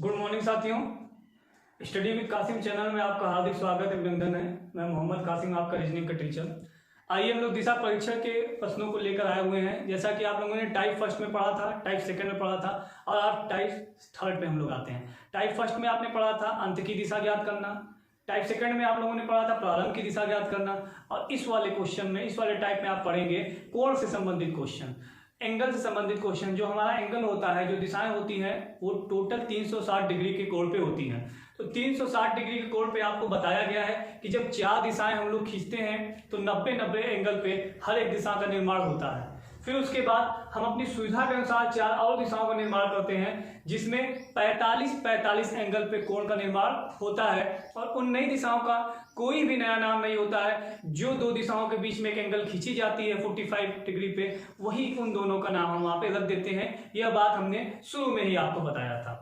Good morning साथियों, study with Qasim channel में आपका हार्दिक स्वागत अभिनंदन है। मैं मोहम्मद कासिम, आपका रीजनिंग का टीचर। आइए हम लोग दिशा परीक्षण के प्रश्नों को लेकर आए हुए हैं। जैसा कि आप लोगों ने टाइप फर्स्ट में पढ़ा था, टाइप सेकंड में पढ़ा था और आप टाइप थर्ड में हम लोग आते हैं। टाइप फर्स्ट में आपने पढ़ा था अंत की दिशा ज्ञात करना, टाइप सेकंड में आप लोगों ने पढ़ा था प्रारंभ की दिशा ज्ञात करना, और इस वाले क्वेश्चन में, इस वाले टाइप में आप पढ़ेंगे कोण से संबंधित क्वेश्चन, एंगल से संबंधित क्वेश्चन। जो हमारा एंगल होता है, जो दिशाएं होती हैं, वो टोटल 360 डिग्री के कोण पे होती हैं। तो 360 डिग्री के कोण पे आपको बताया गया है कि जब चार दिशाएं हम लोग खींचते हैं तो 90-90 एंगल पे हर एक दिशा का निर्माण होता है। फिर उसके बाद हम अपनी सुविधा के अनुसार चार और दिशाओं का निर्माण करते हैं, जिसमें 45-45 एंगल पे कोण का निर्माण होता है। और उन नई दिशाओं का कोई भी नया नाम नहीं होता है। जो दो दिशाओं के बीच में एक एंगल खींची जाती है 45 डिग्री पे, वही उन दोनों का नाम हम वहां पे रख देते हैं। यह बात हमने शुरू में ही आपको बताया था।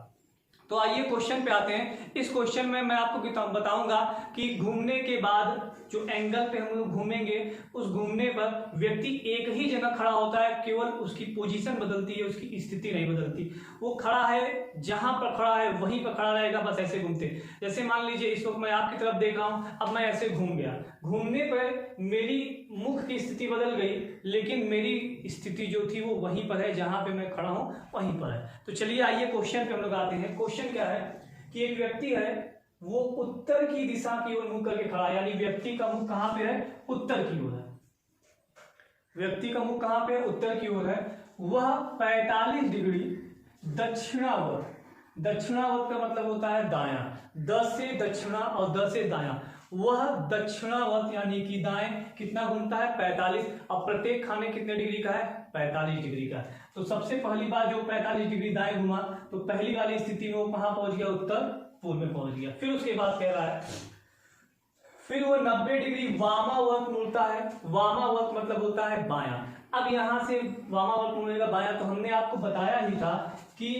तो आइए क्वेश्चन पे आते हैं। इस क्वेश्चन में मैं आपको बताऊंगा कि घूमने के बाद जो एंगल पे हम लोग घूमेंगे, उस घूमने पर व्यक्ति एक ही जगह खड़ा होता है, केवल उसकी पोजीशन बदलती है, उसकी स्थिति नहीं बदलती। वो खड़ा है, जहां पर खड़ा है वहीं पर खड़ा रहेगा, बस ऐसे घूमते। जैसे मान लीजिए इस वक्त मैं आपकी तरफ देख रहा हूं, अब मैं ऐसे घूम गया। घूमने पर मेरी मुख की स्थिति बदल गई, लेकिन मेरी स्थिति जो थी वो वहीं पर है, जहां पे मैं खड़ा हूं वहीं पर है। तो चलिए आइए क्वेश्चन पे हम लोग आते हैं। क्वेश्चन क्या है कि एक व्यक्ति है, वो उत्तर की दिशा की ओर मुंह करके खड़ा है। यानी व्यक्ति का मुख कहां पे है? उत्तर की ओर है। व्यक्ति का मुख कहां पे है? उत्तर की ओर है। वह 45 डिग्री दक्षिणावर्त, दक्षिणावर्त का मतलब होता है दायां, 10 से दक्षिणा और 10 से दायां। वह दक्षिणावर्त यानी कि दाएं कितना घूमता है? 45। और प्रत्येक खाने कितने डिग्री का है? 45 डिग्री का। तो सबसे पहली बार जो 45 डिग्री दाएं घुमा, तो पहली वाली स्थिति में वो कहां पहुंच गया? उत्तर पूर्व में पहुंच गया। फिर उसके बाद कह रहा है, फिर वो 90 डिग्री वामावर्त मुड़ता है। वामावर्त मतलब होता है बायां। अब यहां से वामावर्त मुड़ेगा बायां। तो हमने आपको बताया ही था कि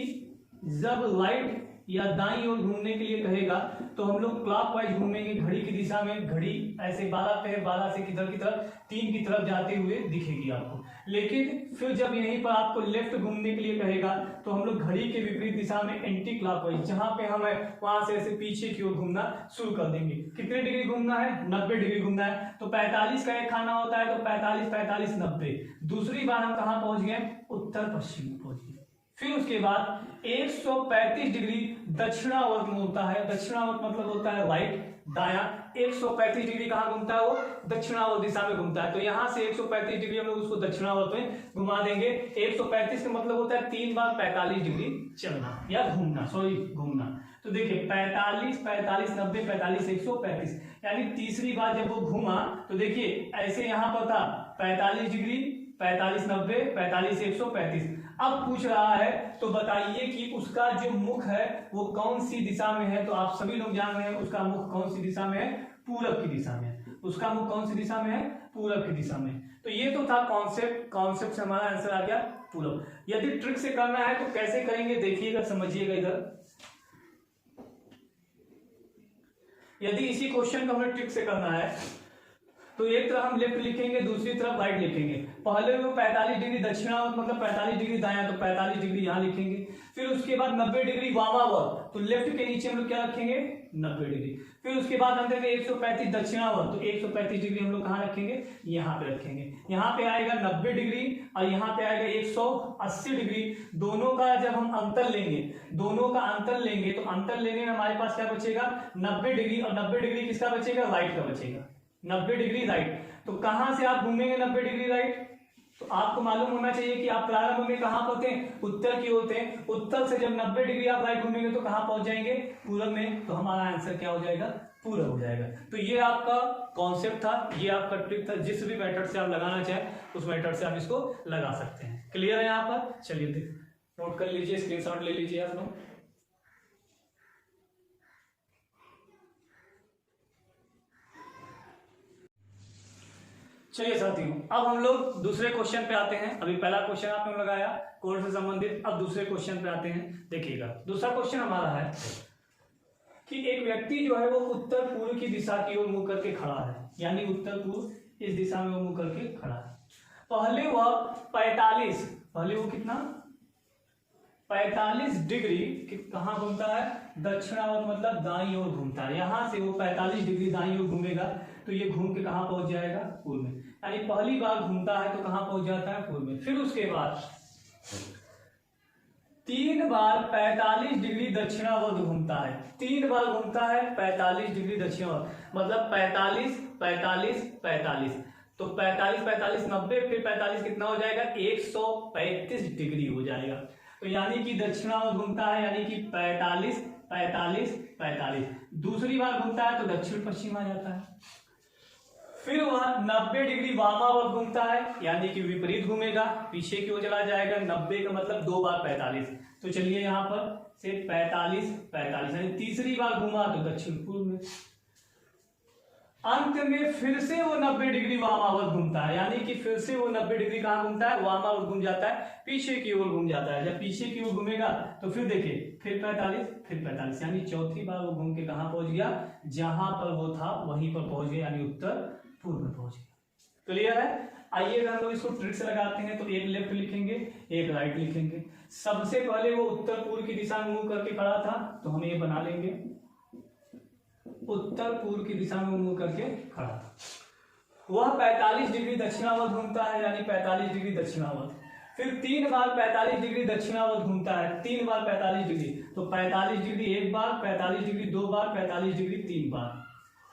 जब राइट या दाईं ओर घूमने के लिए कहेगा तो हम लोग क्लॉकवाइज घूमेंगे घड़ी की दिशा में। घड़ी ऐसे 12 पे है, 12 से किधर की तरफ? 3 की तरफ जाते हुए दिखेगी आपको। लेकिन फिर जब यहीं पर आपको लेफ्ट घूमने के लिए कहेगा तो हम लोग घड़ी के विपरीत दिशा में एंटी क्लॉकवाइज, जहां पे हमें वहां से ऐसे पीछे की ओर घूमना शुरू कर देंगे। कितने डिग्री घूमना है? 90 डिग्री घूमना है। तो 45 का एक खाना होता है, तो 45-45 90। दूसरी बार हम कहां पहुंच गए? उत्तर पश्चिम में पहुंच गए। फिर उसके बाद 135 डिग्री दक्षिणावर्त में होता है। दक्षिणावर्त मतलब होता है राइट, दायां। 135 डिग्री कहां घूमता है? वो दक्षिणावर्त दिशा में घूमता है। तो यहां से 135 डिग्री हम लोग उसको दक्षिणावर्त में घुमा देंगे। 135 का मतलब होता है 3 बार 45 डिग्री चलना या घूमना, सॉरी घूमना। तो देखिए 45-45 90 45 135, यानी तीसरी बार जब वो घूमा तो देखिए ऐसे यहां पर था 45 डिग्री, 45 90 45 135। अब पूछ रहा है तो बताइए कि उसका जो मुख है वो कौन सी दिशा में है? तो आप सभी लोग जान रहे हैं उसका मुख कौन सी दिशा में है? पूरब की दिशा में। उसका मुख कौन सी दिशा में है? पूरब की दिशा में। तो ये तो था कॉन्सेप्ट। कॉन्सेप्ट से हमारा आंसर आ गया पूरब। यदि ट्रिक से करना है तो कैसे करेंगे देखिएगा, समझिएगा इधर। यदि इसी क्वेश्चन को हमें ट्रिक से करना है तो एक तरफ हम लेफ्ट लिखेंगे, दूसरी तरफ राइट लिखेंगे। पहले वो 45 डिग्री दक्षिणावर्त मतलब 45 डिग्री दायां, तो 45 डिग्री यहां लिखेंगे। फिर उसके बाद 90 डिग्री वामावर्त, तो लेफ्ट के नीचे हम लोग क्या रखेंगे? 90 डिग्री। फिर उसके बाद हम देंगे 135 दक्षिणावर्त, तो 135 डिग्री हम लोग कहां रखेंगे? यहां पे रखेंगे। यहां पे आएगा 90 डिग्री और यहां पे आएगा 180 डिग्री। दोनों का जब हम अंतर लेंगे, दोनों का अंतर लेंगे तो अंतर लेने में हमारे पास क्या बचेगा? 90 डिग्री। और 90 डिग्री किसका बचेगा? राइट का बचेगा। 90 डिग्री राइट। तो कहां से आप घूमेंगे 90 डिग्री राइट? तो आपको मालूम होना चाहिए कि आप प्रारंभ में कहां पर थे? उत्तर की ओर थे। उत्तर से जब 90 डिग्री आप राइट घूमेंगे तो कहां पहुंच जाएंगे? पूरब में। तो हमारा आंसर क्या हो जाएगा? पूरब हो जाएगा। तो ये आपका कॉन्सेप्ट था, ये आपका ट्रिक था। जिस भी मेथड से आप लगाना चाहें उस मेथड से आप इसको लगा सकते हैं। क्लियर है यहाँ पर? चलिए नोट कर लीजिए, स्क्रीनशॉट ले लीजिए आप लोग। चलिए साथियों, अब हम लोग दूसरे क्वेश्चन पे आते हैं। अभी पहला क्वेश्चन आपने लगाया कोण से संबंधित। अब दूसरे क्वेश्चन पे आते हैं। देखिएगा दूसरा क्वेश्चन हमारा है कि एक व्यक्ति जो है वो उत्तर पूर्व की दिशा की ओर मुंह करके खड़ा है। यानी उत्तर पूर्व इस दिशा में वो मुंह करके खड़ा है। पहले वो कितना 45 डिग्री कहाँ घूमता है, दक्षिणावर्त मतलब दाईं ओर घूमता है। यहां से वो 45 डिग्री दाईं ओर घूमेगा तो ये घूम के कहाँ पहुंच जाएगा, पूर्व में। यानी पहली बार घूमता है तो कहाँ पहुंच जाता है, पूर्व में। फिर उसके बाद 3 बार 45 डिग्री दक्षिणावर्त घूमता है, 3 बार घूमता है 45 डिग्री दक्षिणावर्त, मतलब 45 45 45, तो 45 45 90, फिर 45 कितना हो जाएगा, 135 डिग्री हो जाएगा। तो यानी कि दक्षिणावर्त घूमता है, यानी कि 45 45 45, दूसरी बार घूमता है तो दक्षिण पश्चिम आ जाता है। फिर वह 90 डिग्री वामावर्त घूमता है, यानी कि विपरीत घूमेगा, पीछे की ओर चला जाएगा। 90 का मतलब 2 बार 45, तो चलिए यहाँ पर से 45 45, यानी तीसरी बार घूमा तो दक्षिण पूर्व में। अंत में फिर से वो 90 डिग्री वामावर्त घूमता है, यानी कि फिर से वो 90 डिग्री कहाँ घूमता है, वामावर्त घूम जाता है, पीछे की ओर घूम जाता है। जब पीछे की ओर घूमेगा तो फिर देखिए फिर 45 फिर 45, यानी चौथी बार वो घूम के कहाँ पहुंच गया, जहां पर वो था वहीं पर पहुंच गया, यानी उत्तर पूर्व में पहुंच गया। क्लियर है। आइए अगर हम लोग इसको ट्रिक से लगाते हैं तो एक लेफ्ट लिखेंगे, एक राइट लिखेंगे। सबसे पहले वो उत्तर पूर्व की दिशा में मुंह करके खड़ा था, तो हम ये बना लेंगे, उत्तर पूर्व की दिशा में मुंह करके खड़ा था। वह 45 डिग्री दक्षिणावर्त घूमता है, यानी 45 डिग्री दक्षिणावर्त। फिर 3 बार 45 डिग्री दक्षिणावर्त घूमता है, 3 बार 45 डिग्री, तो 45 डिग्री एक बार, 45 डिग्री 2 बार, 45 डिग्री 3 बार।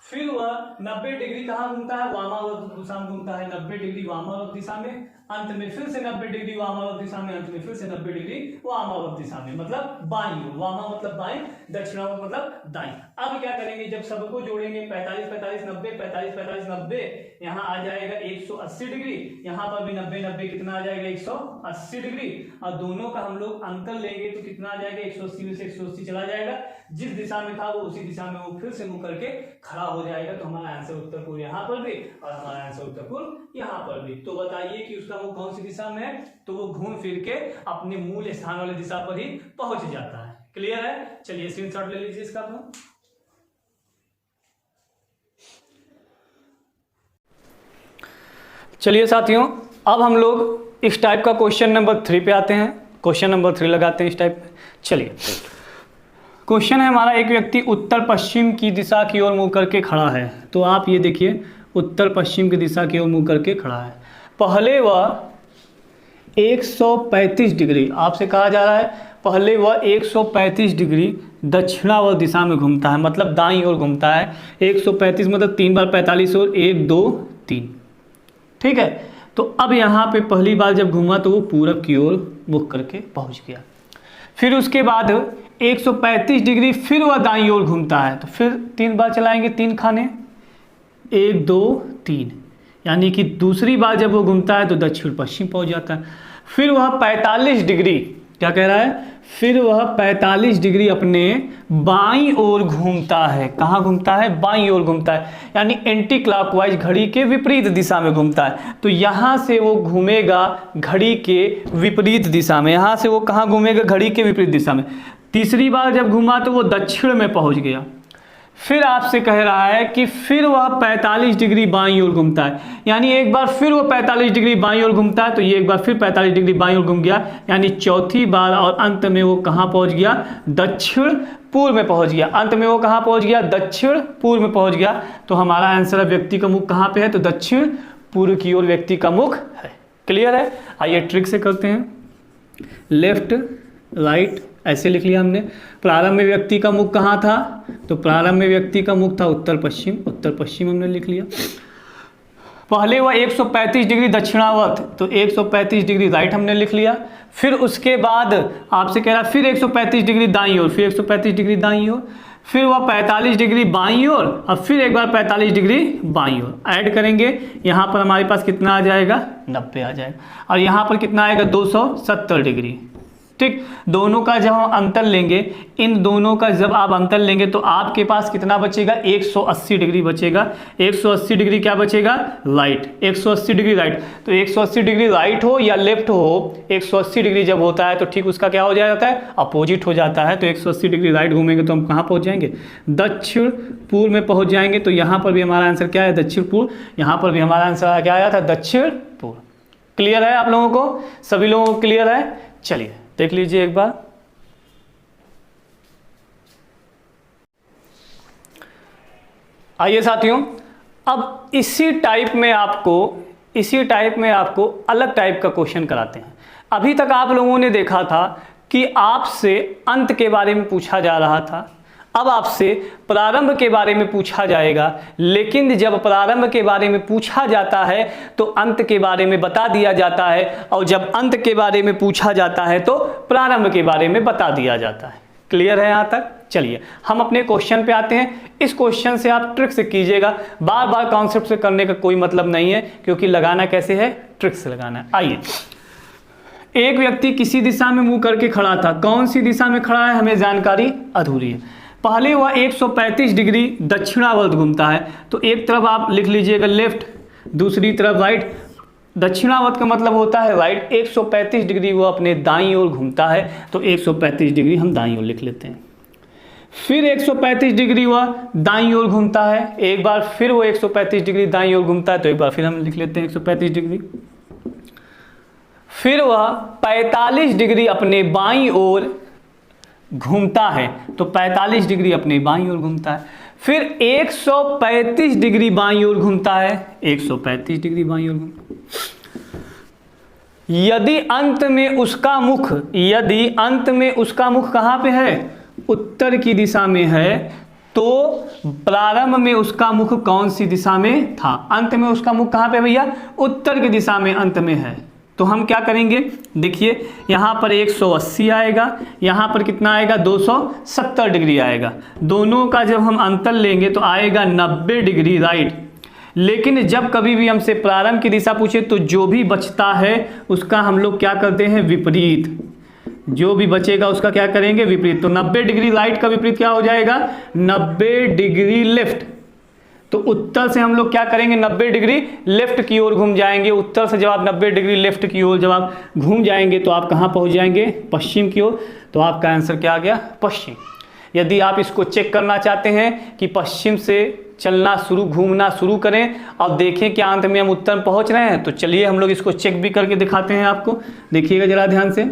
फिर वह 90 डिग्री कहाँ घूमता है, वामावर्त दिशा में घूमता है, 90 डिग्री वामावर्त दिशा में। अंत में फिर से 90 डिग्री वामावर्त दिशा में, अंत में फिर से 90 डिग्री वामावर्त दिशा में, मतलब बाईं ओर। वामा मतलब बाएं, दक्षिणावर्त मतलब दाईं। अब क्या करेंगे, जब सबको जोड़ेंगे 45 45 90, 45 45 90, यहाँ आ जाएगा 180 डिग्री, यहाँ पर भी 90 90 कितना आ जाएगा, 180 डिग्री। और दोनों का हम लोग अंतर लेंगे तो कितना आ जाएगा, 180 में से 180 चला जाएगा। जिस दिशा में था वो उसी दिशा में वो फिर से मुंह करके खड़ा हो जाएगा। तो हमारा आंसर उत्तर पूर्व यहाँ पर भी और हमारा आंसर उत्तर पूर्व यहाँ पर भी। तो बताइए कि उसका वो कौन सी दिशा में है, तो वो घूम फिर के अपने मूल स्थान वाले दिशा पर ही पहुंच जाता है। क्लियर है। चलिए स्क्रीनशॉट ले लीजिए इसका अपना। चलिए साथियों, अब हम लोग इस टाइप का क्वेश्चन नंबर 3 पे आते हैं। क्वेश्चन नंबर 3 लगाते हैं इस टाइप पे। चलिए, क्वेश्चन है हमारा, एक व्यक्ति उत्तर पश्चिम की दिशा की ओर मुंह करके खड़ा है। तो आप ये देखिए, उत्तर पश्चिम की दिशा की ओर मुंह करके खड़ा है। पहले वह 135 डिग्री, आपसे कहा जा रहा है पहले वह 135 डिग्री दक्षिणावर्त दिशा में घूमता है, मतलब दाईं ओर घूमता है। 135 मतलब 3 बार 45 और 1 2 3, ठीक है। तो अब यहाँ पे पहली बार जब घूमा तो वो पूरब की ओर मुख करके पहुँच गया। फिर उसके बाद 135 डिग्री फिर वह दाईं ओर घूमता है, तो फिर 3 बार चलाएंगे, 3 खाने, 1 2 3, यानी कि दूसरी बार जब वो घूमता है तो दक्षिण पश्चिम पहुंच जाता है। फिर वह 45 डिग्री, क्या कह रहा है, फिर वह 45 डिग्री अपने बाईं ओर घूमता है। कहाँ घूमता है, बाईं ओर घूमता है, यानी एंटी क्लॉकवाइज, घड़ी के विपरीत दिशा में घूमता है। तो यहाँ से वो घूमेगा घड़ी के विपरीत दिशा में। यहाँ से वो कहाँ घूमेगा, घड़ी के विपरीत दिशा में। तीसरी बार जब घूमा तो वो दक्षिण में पहुँच गया। फिर आपसे कह रहा है कि फिर वह 45 डिग्री बाईं ओर घूमता है, यानी एक बार फिर वो 45 डिग्री बाईं ओर घूमता है, तो ये एक बार फिर 45 डिग्री बाईं ओर घूम गया, यानी चौथी बार। और अंत में वो कहाँ पहुँच गया, दक्षिण पूर्व में पहुँच गया। अंत में वो कहाँ पहुँच गया, दक्षिण पूर्व में पहुँच गया। तो हमारा आंसर है, व्यक्ति का मुख कहाँ पे है, तो दक्षिण पूर्व की ओर व्यक्ति का मुख है। क्लियर है। आइए ट्रिक से करते हैं। लेफ्ट राइट ऐसे लिख लिया हमने। प्रारंभ में व्यक्ति का मुख कहाँ था, तो प्रारंभ में व्यक्ति का मुख था उत्तर पश्चिम, उत्तर पश्चिम हमने लिख लिया। पहले वह 135 डिग्री दक्षिणावर्त, तो 135 डिग्री राइट हमने लिख लिया। फिर उसके बाद आपसे कह रहा है फिर 135 डिग्री दाईं ओर, फिर 135 डिग्री दाईं ओर, फिर वह 45 डिग्री बाईं ओर, और फिर एक बार 45 डिग्री बाईं ओर। ऐड करेंगे, यहाँ पर हमारे पास कितना आ जाएगा, 90 आ जाएगा, और यहाँ पर कितना आएगा, 270 डिग्री। ठीक, दोनों का जब हम अंतर लेंगे, इन दोनों का जब आप अंतर लेंगे तो आपके पास कितना बचेगा, 180 डिग्री बचेगा। 180 डिग्री क्या बचेगा, राइट, 180 डिग्री राइट। तो 180 डिग्री राइट हो या लेफ्ट हो, 180 डिग्री जब होता है तो ठीक उसका क्या हो जाता है, अपोजिट हो जाता है। तो 180 डिग्री राइट घूमेंगे तो हम कहाँ पहुँच जाएंगे, दक्षिण पूर्व में पहुँच जाएंगे। तो यहाँ पर भी हमारा आंसर क्या है, दक्षिण पूर्व। यहाँ पर भी हमारा आंसर क्या आया था, दक्षिण पूर्व। क्लियर है आप लोगों को, सभी लोगों को क्लियर है। चलिए देख लीजिए एक बार। आइए साथियों, अब इसी टाइप में आपको अलग टाइप का क्वेश्चन कराते हैं। अभी तक आप लोगों ने देखा था कि आपसे अंत के बारे में पूछा जा रहा था, अब आपसे प्रारंभ के बारे में पूछा जाएगा। लेकिन जब प्रारंभ के बारे में पूछा जाता है तो अंत के बारे में बता दिया जाता है, और जब अंत के बारे में पूछा जाता है तो प्रारंभ के बारे में बता दिया जाता है। क्लियर है यहाँ तक? चलिए हम अपने क्वेश्चन पे आते हैं। इस क्वेश्चन से आप ट्रिक से कीजिएगा, बार बार कॉन्सेप्ट से करने का कोई मतलब नहीं है, क्योंकि लगाना कैसे है, ट्रिक से लगाना है। आइए, एक व्यक्ति किसी दिशा में मुंह करके खड़ा था। कौन सी दिशा में खड़ा है हमें जानकारी अधूरी है। पहले वह 135 डिग्री दक्षिणावर्त घूमता है, तो एक तरफ आप लिख लीजिएगा लेफ्ट, दूसरी तरफ राइट। दक्षिणावर्त का मतलब होता है राइट। 135 डिग्री वो अपने दाईं ओर घूमता है, तो 135 डिग्री हम दाईं ओर लिख लेते हैं। फिर 135 डिग्री वह दाईं ओर घूमता है, एक बार फिर वो 135 डिग्री दाईं ओर घूमता है, तो एक बार फिर हम लिख लेते हैं 135 डिग्री। फिर वह 45 डिग्री अपने बाईं ओर घूमता है, तो 45 डिग्री अपने बाईं ओर घूमता है। फिर 135 डिग्री बाईं ओर घूमता है, 135 डिग्री बाईं ओर घूमता है। यदि अंत में उसका मुख कहाँ पे है, उत्तर की दिशा में है, तो प्रारंभ में उसका मुख कौन सी दिशा में था, अंत में उसका मुख कहाँ पे भैया, उत्तर की दिशा में अंत में है। तो हम क्या करेंगे, देखिए यहाँ पर 180 आएगा, यहाँ पर कितना आएगा 270 डिग्री आएगा। दोनों का जब हम अंतर लेंगे तो आएगा 90 डिग्री राइट। लेकिन जब कभी भी हमसे प्रारंभ की दिशा पूछे तो जो भी बचता है उसका हम लोग क्या करते हैं, विपरीत। जो भी बचेगा उसका क्या करेंगे, विपरीत। तो 90 डिग्री राइट का विपरीत क्या हो जाएगा, 90 डिग्री लेफ्ट। तो उत्तर से हम लोग क्या करेंगे, 90 डिग्री लेफ्ट की ओर घूम जाएंगे। उत्तर से जब आप 90 डिग्री लेफ्ट की ओर जब आप घूम जाएंगे तो आप कहाँ पहुँच जाएंगे, पश्चिम की ओर। तो आपका आंसर क्या आ गया, पश्चिम। यदि आप इसको चेक करना चाहते हैं कि पश्चिम से घूमना शुरू करें और देखें कि अंत में हम उत्तर पहुँच रहे हैं, तो चलिए हम लोग इसको चेक भी करके दिखाते हैं आपको। देखिएगा जरा ध्यान से,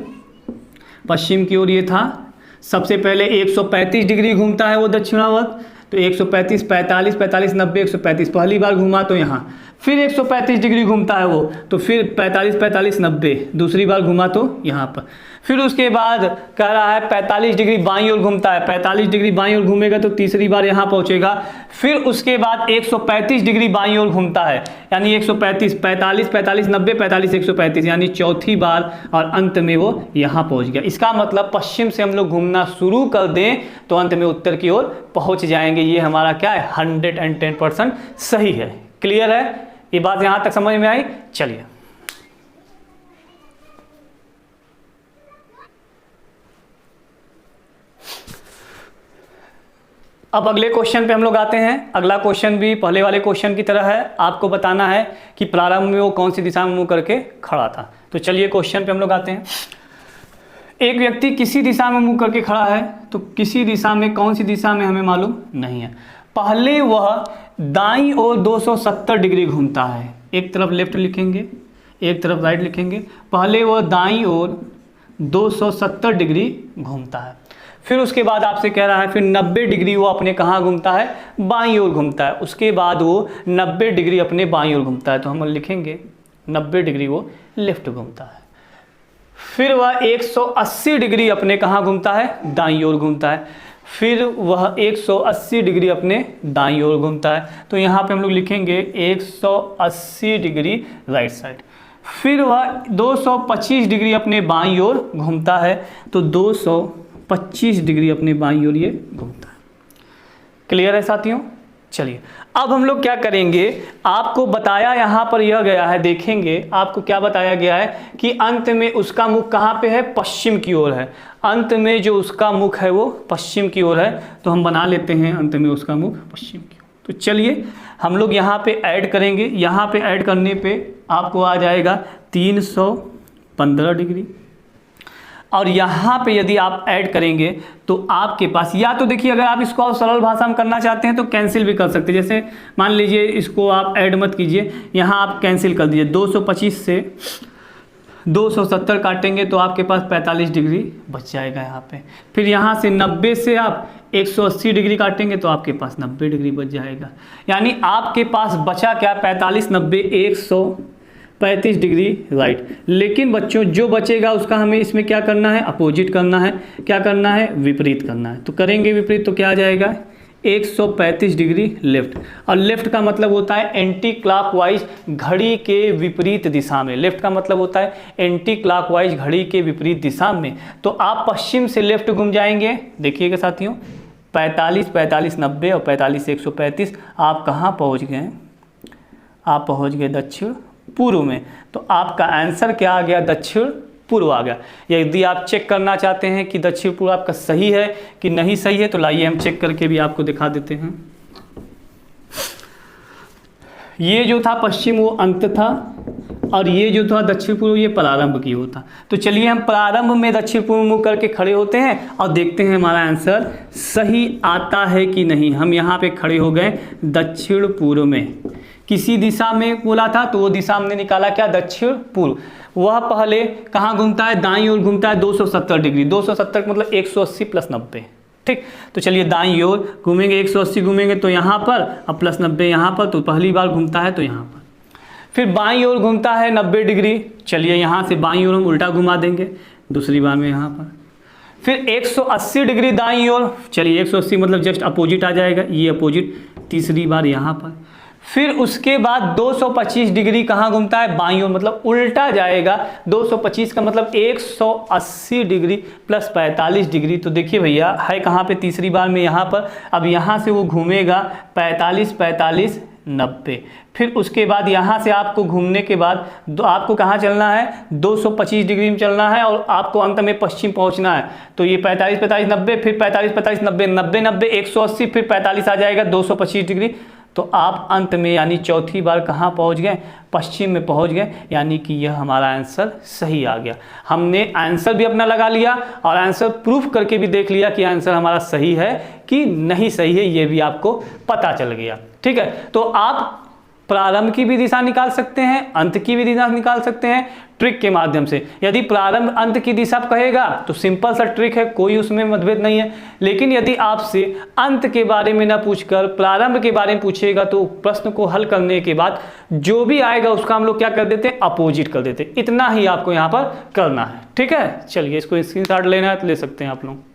पश्चिम की ओर ये था। सबसे पहले 135 डिग्री घूमता है वो दक्षिणावर्त, तो 135, 45, 45, 90, 135 पहली बार घूमा तो यहाँ। फिर 135 डिग्री घूमता है वो, तो फिर 45, 45, 90 दूसरी बार घूमा तो यहाँ पर। फिर उसके बाद कह रहा है 45 डिग्री बाईं ओर घूमता है, 45 डिग्री बाईं ओर घूमेगा तो तीसरी बार यहाँ पहुँचेगा। फिर उसके बाद 135 डिग्री बाईं ओर घूमता है, यानी 135, 45, 45, 90, 45, 135, यानी चौथी बार, और अंत में वो यहाँ पहुँच गया। इसका मतलब पश्चिम से हम लोग घूमना शुरू कर दें तो अंत में उत्तर की ओर पहुँच जाएंगे। ये हमारा क्या है, 110% सही है। क्लियर है, ये बात यहाँ तक समझ में आई? चलिए अब अगले क्वेश्चन पे हम लोग आते हैं। अगला क्वेश्चन भी पहले वाले क्वेश्चन की तरह है, आपको बताना है कि प्रारंभ में वो कौन सी दिशा में मुंह करके खड़ा था। तो चलिए क्वेश्चन पे हम लोग आते हैं। एक व्यक्ति किसी दिशा में मुंह करके खड़ा है, तो किसी दिशा में, कौन सी दिशा में हमें मालूम नहीं है। पहले वह दाईं ओर 270 डिग्री घूमता है, एक तरफ लेफ्ट लिखेंगे एक तरफ राइट लिखेंगे। पहले वह दाईं ओर 270 डिग्री घूमता है। फिर उसके बाद आपसे कह रहा है फिर 90 डिग्री वो अपने कहाँ घूमता है, बाईं ओर घूमता है। उसके बाद वो 90 डिग्री अपने बाईं ओर घूमता है, तो हम लिखेंगे 90 डिग्री वो लेफ्ट घूमता है। फिर वह 180 डिग्री अपने कहाँ घूमता है, दाईं ओर घूमता है। फिर वह 180 डिग्री अपने दाईं ओर घूमता है, तो यहाँ पे हम लोग लिखेंगे 180 डिग्री राइट साइड। फिर वह 225 डिग्री अपने बाईं ओर घूमता है, तो 225 डिग्री अपने बाईं ओर ये घूमता है। क्लियर है साथियों? चलिए अब हम लोग क्या करेंगे, आपको बताया यहाँ पर यह गया है, देखेंगे आपको क्या बताया गया है कि अंत में उसका मुख कहाँ पे है, पश्चिम की ओर है। अंत में जो उसका मुख है वो पश्चिम की ओर है, तो हम बना लेते हैं अंत में उसका मुख पश्चिम की ओर। तो चलिए हम लोग यहाँ पे ऐड करेंगे। यहाँ पे ऐड करने पे आपको आ जाएगा 315 डिग्री, और यहाँ पे यदि आप ऐड करेंगे तो आपके पास, या तो देखिए अगर आप इसको सरल भाषा में करना चाहते हैं तो कैंसिल भी कर सकते हैं। जैसे मान लीजिए इसको आप ऐड मत कीजिए, यहाँ आप कैंसिल कर दीजिए। 225 से 270 काटेंगे तो आपके पास 45 डिग्री बच जाएगा यहाँ पे। फिर यहाँ से 90 से आप 180 डिग्री काटेंगे तो आपके पास 90 डिग्री बच जाएगा। यानी आपके पास बचा क्या, 45, 90, 135 डिग्री राइट। लेकिन बच्चों जो बचेगा उसका हमें इसमें क्या करना है, अपोजिट करना है। क्या करना है, विपरीत करना है। तो करेंगे विपरीत तो क्या आ जाएगा, 135 डिग्री लेफ्ट। और लेफ्ट का मतलब होता है एंटी क्लॉकवाइज, घड़ी के विपरीत दिशा में। लेफ्ट का मतलब होता है एंटी क्लॉकवाइज, घड़ी के विपरीत दिशा में। तो आप पश्चिम से लेफ्ट घूम जाएंगे। देखिएगा साथियों, 45, 45, 90 और 45, 135। आप कहाँ पहुँच गए, आप पहुँच गए दक्षिण पूर्व में। तो आपका आंसर क्या आ गया, दक्षिण पूर्व आ गया। यदि आप चेक करना चाहते हैं कि दक्षिण पूर्व आपका सही है कि नहीं सही है, तो लाइए हम चेक करके भी आपको दिखा देते हैं। ये जो था पश्चिम वो अंत था, और ये जो था दक्षिण पूर्व ये प्रारंभ की होता। तो चलिए हम प्रारंभ में दक्षिण पूर्व मुख करके खड़े होते हैं और देखते हैं हमारा आंसर सही आता है कि नहीं। हम यहाँ पे खड़े हो गए दक्षिण पूर्व में, किसी दिशा में बोला था तो वो दिशा हमने निकाला क्या, दक्षिण पूर्व। वह पहले कहाँ घूमता है, दाईं ओर घूमता है 270 डिग्री। 270 मतलब 180 प्लस 90, ठीक। तो चलिए दाईं ओर घूमेंगे, 180 घूमेंगे तो यहाँ पर, अब प्लस 90 यहाँ पर, तो पहली बार घूमता है तो यहाँ पर। फिर बाईं ओर घूमता है 90 डिग्री। चलिए यहाँ से बाईं ओर हम उल्टा घुमा देंगे, दूसरी बार में यहाँ पर। फिर 180 डिग्री दाईं ओर, चलिए 180 मतलब जस्ट अपोजिट आ जाएगा, ये अपोजिट, तीसरी बार यहाँ पर। फिर उसके बाद 225 डिग्री कहाँ घूमता है, बाईं ओर, मतलब उल्टा जाएगा। 225 का मतलब 180 डिग्री प्लस 45 डिग्री। तो देखिए भैया है कहाँ पे, तीसरी बार में यहाँ पर। अब यहाँ से वो घूमेगा 45, 45, 90। फिर उसके बाद यहाँ से आपको घूमने के बाद आपको कहाँ चलना है, 225 डिग्री में चलना है और आपको अंत में पश्चिम पहुँचना है। तो ये 45, 45, 90, फिर 45, 45, 90, 90, 90, 180, फिर 45 आ जाएगा, 225 डिग्री। तो आप अंत में यानी चौथी बार कहाँ पहुँच गए, पश्चिम में पहुँच गए। यानी कि यह हमारा आंसर सही आ गया। हमने आंसर भी अपना लगा लिया और आंसर प्रूफ करके भी देख लिया कि आंसर हमारा सही है कि नहीं सही है, ये भी आपको पता चल गया। ठीक है, तो आप प्रारंभ की भी दिशा निकाल सकते हैं, अंत की भी दिशा निकाल सकते हैं ट्रिक के माध्यम से। यदि प्रारंभ अंत की दिशा कहेगा तो सिंपल सा ट्रिक है, कोई उसमें मतभेद नहीं है। लेकिन यदि आपसे अंत के बारे में ना पूछकर प्रारंभ के बारे में पूछेगा तो प्रश्न को हल करने के बाद जो भी आएगा उसका हम लोग क्या कर देते हैं, अपोजिट कर देते हैं। इतना ही आपको यहाँ पर करना है। ठीक है, चलिए इसको स्क्रीनशॉट लेना है तो ले सकते हैं आप लोग।